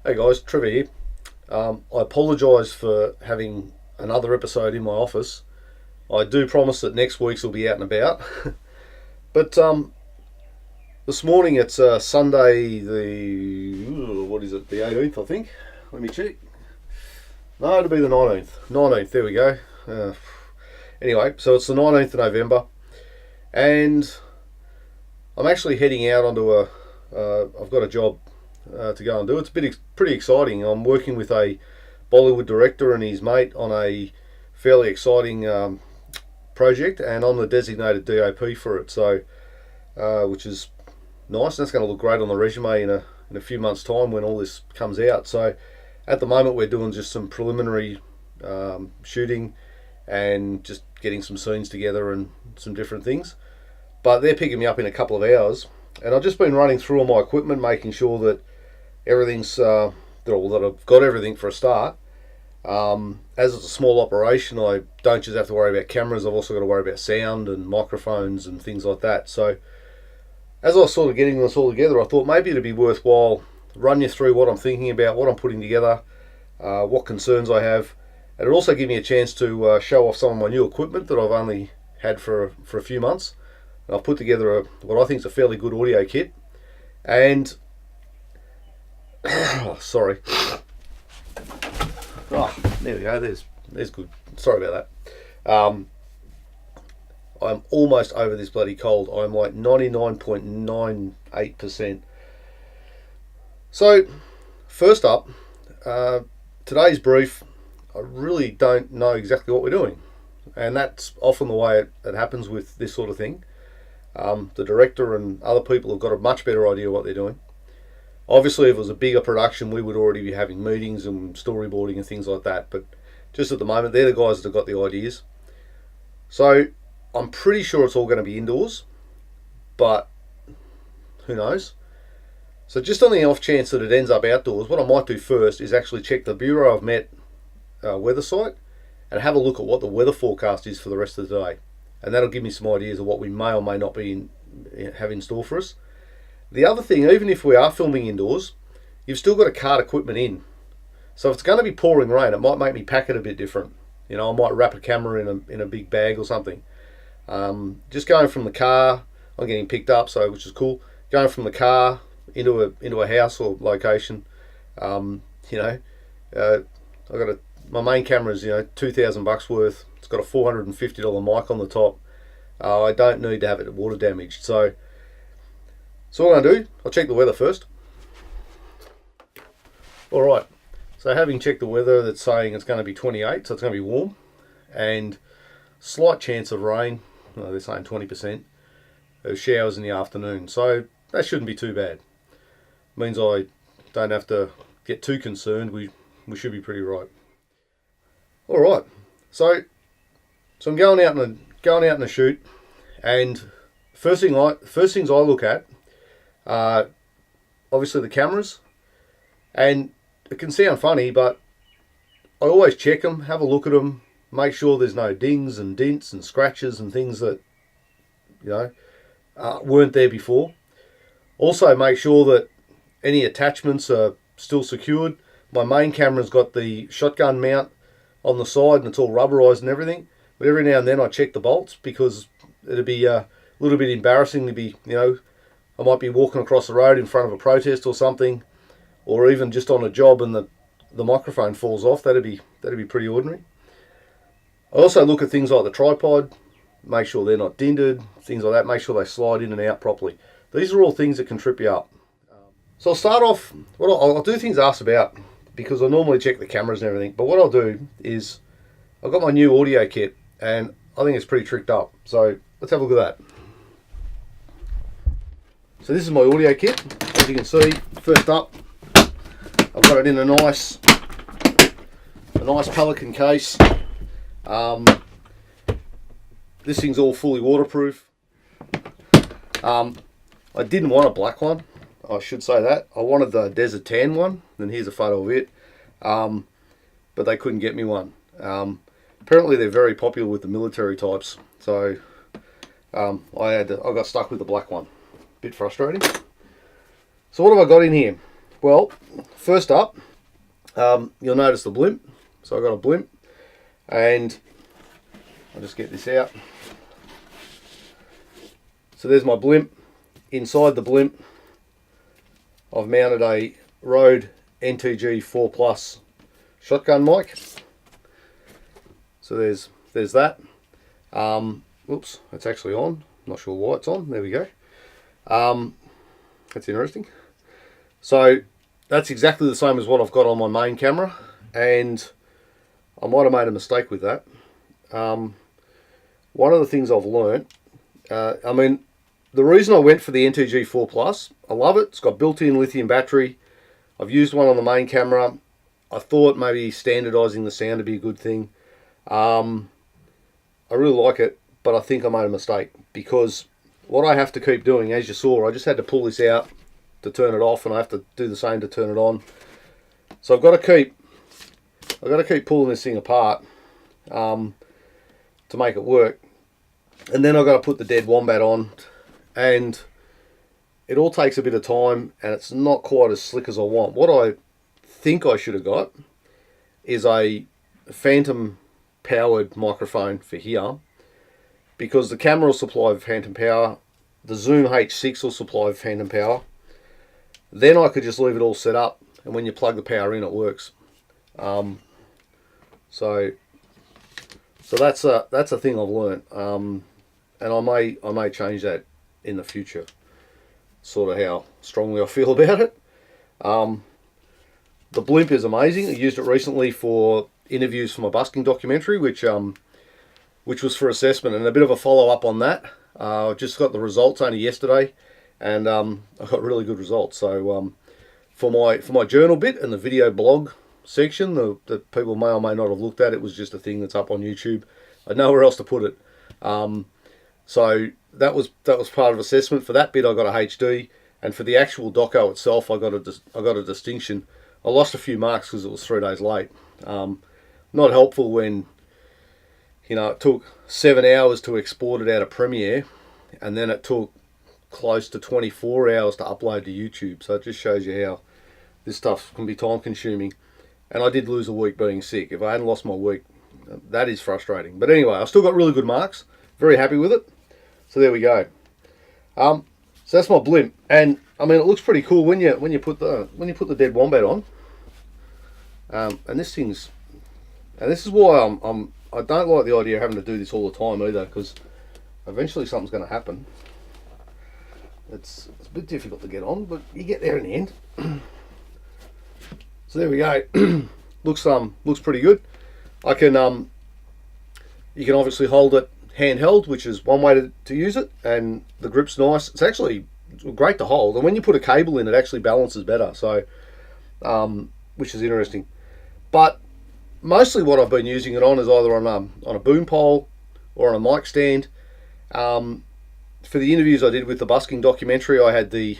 Hey guys, Trevor here. I apologise for having another episode in my office. I do promise that next week's will be out and about. But this morning it's Sunday, what is it, the 18th I think? Let me check. No, it'll be the 19th. 19th, there we go. Anyway, so it's the 19th of November. And I'm actually heading out onto I've got a job to go and do. It's pretty exciting. I'm working with a Bollywood director and his mate on a fairly exciting project, and I'm the designated D.O.P for it. So, which is nice. That's going to look great on the resume in a few months' time when all this comes out. So, at the moment we're doing just some preliminary shooting and just getting some scenes together and some different things. But they're picking me up in a couple of hours, and I've just been running through all my equipment, making sure that everything's that I've got everything for a start. As it's a small operation, I don't just have to worry about cameras. I've also got to worry about sound and microphones and things like that. So as I was sort of getting this all together, I thought maybe it'd be worthwhile run you through what I'm thinking about, what I'm putting together, what concerns I have, and it'll also give me a chance to show off some of my new equipment that I've only had for a few months. And I've put together what I think is a fairly good audio kit. And sorry. Oh, there we go. There's good. Sorry about that. I'm almost over this bloody cold. I'm like 99.98%. So, first up, today's brief, I really don't know exactly what we're doing. And that's often the way it happens with this sort of thing. The director and other people have got a much better idea what they're doing. Obviously, if it was a bigger production, we would already be having meetings and storyboarding and things like that. But just at the moment, they're the guys that have got the ideas. So I'm pretty sure it's all going to be indoors, but who knows? So just on the off chance that it ends up outdoors, what I might do first is actually check the Burea of Met weather site and have a look at what the weather forecast is for the rest of the day. And that'll give me some ideas of what we may or may not have in store for us. The other thing, even if we are filming indoors, you've still got to cart equipment in. So if it's going to be pouring rain, it might make me pack it a bit different. You know, I might wrap a camera in a big bag or something. Just going from the car, I'm getting picked up, so which is cool. Going from the car into a house or location, my main camera is $2,000 worth. It's got a $450 mic on the top. I don't need to have it water damaged. So what I'm going to do, I'll check the weather first. Alright, so having checked the weather, that's saying it's going to be 28, so it's going to be warm. And slight chance of rain, they're saying 20%. There's showers in the afternoon, so that shouldn't be too bad. Means I don't have to get too concerned. We should be pretty right. Alright, so I'm going out in a shoot, and first things I look at are obviously the cameras, and it can sound funny, but I always check them, have a look at them, make sure there's no dings and dents and scratches and things that weren't there before. Also make sure that any attachments are still secured. My main camera's got the shotgun mount on the side and it's all rubberized and everything. But every now and then I check the bolts because it'd be a little bit embarrassing to be, I might be walking across the road in front of a protest or something, or even just on a job and the microphone falls off. That'd be pretty ordinary. I also look at things like the tripod, make sure they're not dented, things like that, make sure they slide in and out properly. These are all things that can trip you up. So I'll start off, I'll do things asked about because I normally check the cameras and everything, but what I'll do is I've got my new audio kit and I think it's pretty tricked up. So let's have a look at that. So this is my audio kit. As you can see, first up, I've got it in a nice Pelican case. This thing's all fully waterproof. I didn't want a black one, I should say that. I wanted the desert tan one, and here's a photo of it. But they couldn't get me one. Apparently they're very popular with the military types, so I got stuck with the black one. Bit frustrating. So what have I got in here? Well, first up, you'll notice the blimp. So I've got a blimp, and I'll just get this out. So there's my blimp. Inside the blimp, I've mounted a Rode NTG4 shotgun mic. So there's that. Whoops, it's actually on. Not sure why it's on. There we go. That's interesting. So that's exactly the same as what I've got on my main camera, and I might have made a mistake with that. One of the things I've learnt, I mean, the reason I went for the NTG4 I love it. It's got built-in lithium battery. I've used one on the main camera. I thought maybe standardising the sound would be a good thing. I really like it, but I think I made a mistake, because what I have to keep doing, as you saw, I just had to pull this out to turn it off, and I have to do the same to turn it on. So I've got to keep pulling this thing apart to make it work, and then I've got to put the dead wombat on, and it all takes a bit of time, and it's not quite as slick as I want. What I think I should have got is a phantom powered microphone for here, because the camera will supply phantom power, the Zoom H6 will supply phantom power. Then I could just leave it all set up, and when you plug the power in, it works. So that's a thing I've learned, and I may change that in the future. Sort of how strongly I feel about it. The blimp is amazing. I used it recently for interviews for my busking documentary, which was for assessment, and a bit of a follow up on that. I just got the results only yesterday, and I got really good results. So for my journal bit and the video blog section that people may or may not have looked at, it was just a thing that's up on YouTube. I had nowhere else to put it. So that was part of assessment. For that bit, I got a HD, and for the actual doco itself, I got a distinction. I lost a few marks because it was 3 days late. Not helpful when, you know, it took 7 hours to export it out of Premiere, and then it took close to 24 hours to upload to YouTube. So it just shows you how this stuff can be time consuming. And I did lose a week being sick. If I hadn't lost my week, that is frustrating. But anyway, I still got really good marks. Very happy with it. So there we go. So that's my blimp, and I mean, it looks pretty cool when you put the dead wombat on. And this is why I don't like the idea of having to do this all the time either, because eventually something's going to happen. It's a bit difficult to get on, but you get there in the end. So there we go. looks pretty good. I can you can obviously hold it handheld, which is one way to use it, and the grip's nice. It's actually great to hold, and when you put a cable in, it actually balances better. So which is interesting. But mostly what I've been using it on is either on a boom pole or on a mic stand. For the interviews I did with the busking documentary, I had the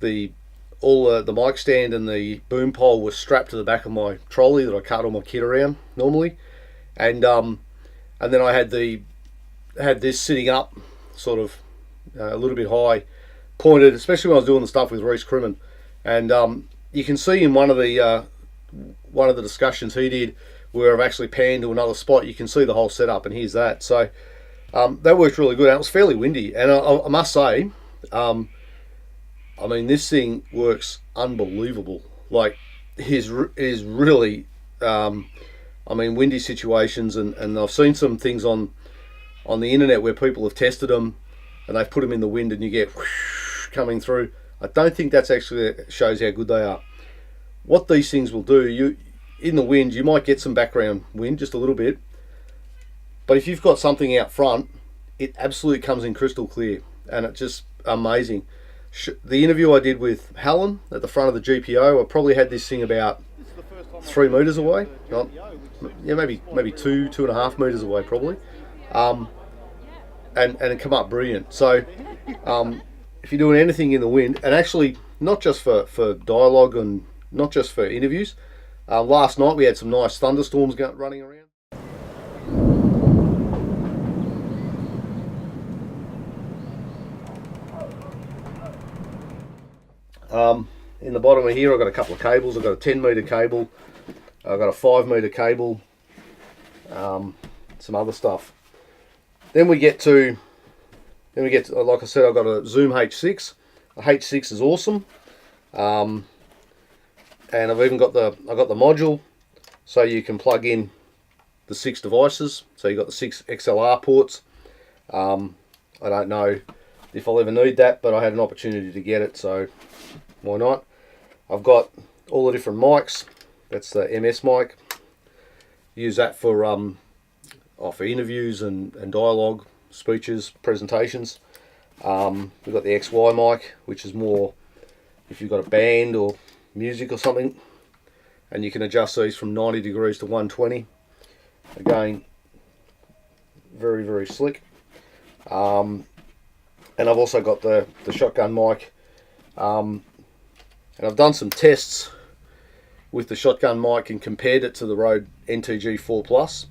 mic stand and the boom pole was strapped to the back of my trolley that I cart all my kit around normally, and then I had this sitting up, sort of a little bit high, pointed, especially when I was doing the stuff with Reese Crimmin. And you can see in one of the discussions he did, where I've actually panned to another spot, you can see the whole setup, and here's that. So that worked really good, and it was fairly windy. And I must say, I mean, this thing works unbelievable. Like, it is really, I mean, windy situations, and I've seen some things on the internet where people have tested them, and they've put them in the wind, and you get whoosh coming through. I don't think that's actually shows how good they are. What these things will do, in the wind, you might get some background wind, just a little bit, but if you've got something out front, it absolutely comes in crystal clear, and it's just amazing. The interview I did with Helen at the front of the GPO, I probably had this thing about 3 meters away. Yeah, maybe 2.5 meters away probably, and it come up brilliant. So if you're doing anything in the wind, and actually not just for dialogue and not just for interviews, last night we had some nice thunderstorms running around. in the bottom of here I've got a couple of cables. I've got a 10-metre cable, I've got a 5-metre cable, some other stuff. Then we get to, like I said, I've got a Zoom H6. The H6 is awesome, and I've even got the module, so you can plug in the 6 devices. So you've got the 6 XLR ports. I don't know if I'll ever need that, but I had an opportunity to get it, so why not? I've got all the different mics. That's the MS mic. Use that for interviews and dialogue, speeches, presentations. We've got the XY mic, which is more if you've got a band or music or something, and you can adjust these from 90 degrees to 120. Again, very, very slick. And I've also got the shotgun mic, and I've done some tests with the shotgun mic and compared it to the Rode NTG4 Plus.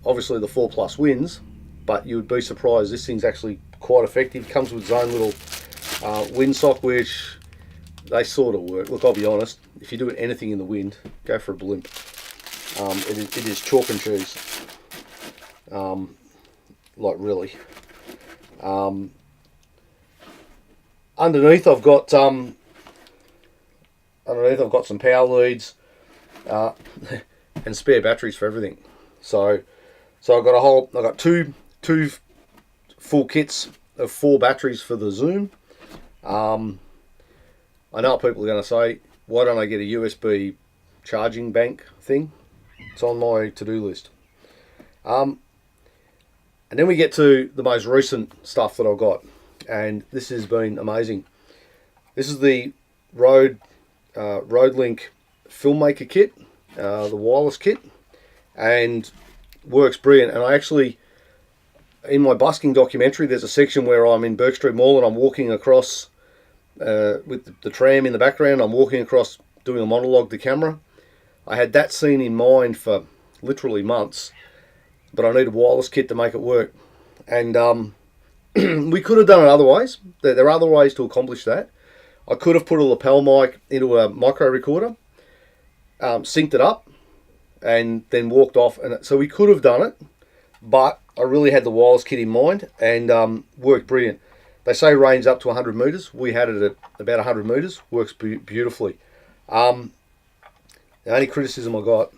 Obviously the 4 Plus wins, but you would be surprised, this thing's actually quite effective. It comes with its own little windsock, which they sort of work. Look, I'll be honest, if you're doing anything in the wind, go for a Blimp. It is chalk and cheese, like really. Underneath I've got some power leads and spare batteries for everything. So I've got two full kits of 4 batteries for the Zoom. I know what people are going to say, why don't I get a USB charging bank thing? It's on my to-do list. And then we get to the most recent stuff that I've got, and this has been amazing. This is the RodeLink filmmaker kit, the wireless kit, and works brilliant. And I actually, in my busking documentary, there's a section where I'm in Burke Street Mall and I'm walking across with the tram in the background. I'm walking across doing a monologue to camera. I had that scene in mind for literally months, but I need a wireless kit to make it work. And we could have done it other ways. There are other ways to accomplish that. I could have put a lapel mic into a micro recorder, synced it up, and then walked off. And so we could have done it, but I really had the wireless kit in mind, and worked brilliant. They say range up to 100 meters. We had it at about 100 meters. Works beautifully. The only criticism I got,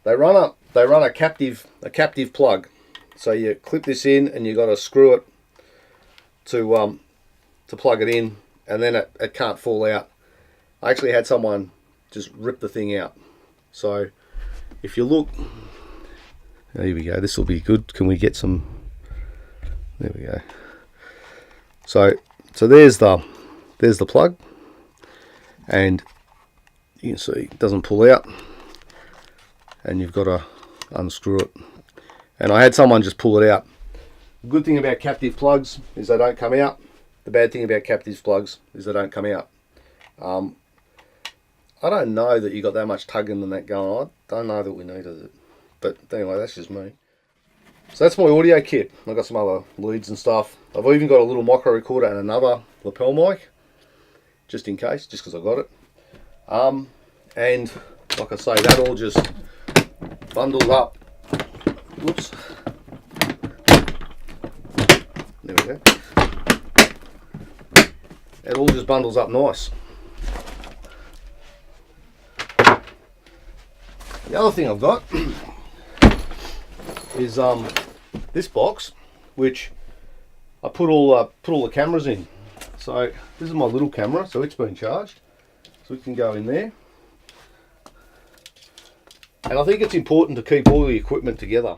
they run a captive plug. So you clip this in, and you got to screw it to plug it in, and then it can't fall out. I actually had someone just rip the thing out. So if you look, there we go. This will be good. Can we get some? There we go. So there's the plug, and you can see it doesn't pull out, and you've got to unscrew it. And I had someone just pull it out. The good thing about captive plugs is they don't come out. The bad thing about captive plugs is they don't come out. I don't know that you got that much tugging and that going on. I don't know that we needed it. But anyway, that's just me. So that's my audio kit. I've got some other leads and stuff. I've even got a little micro recorder and another lapel mic, just in case, just because I got it. And like I say, that all just bundled up. Whoops. There we go. It all just bundles up nice. The other thing I've got is this box, which I put all the cameras in. So this is my little camera, so it's been charged, so it can go in there. And I think it's important to keep all the equipment together.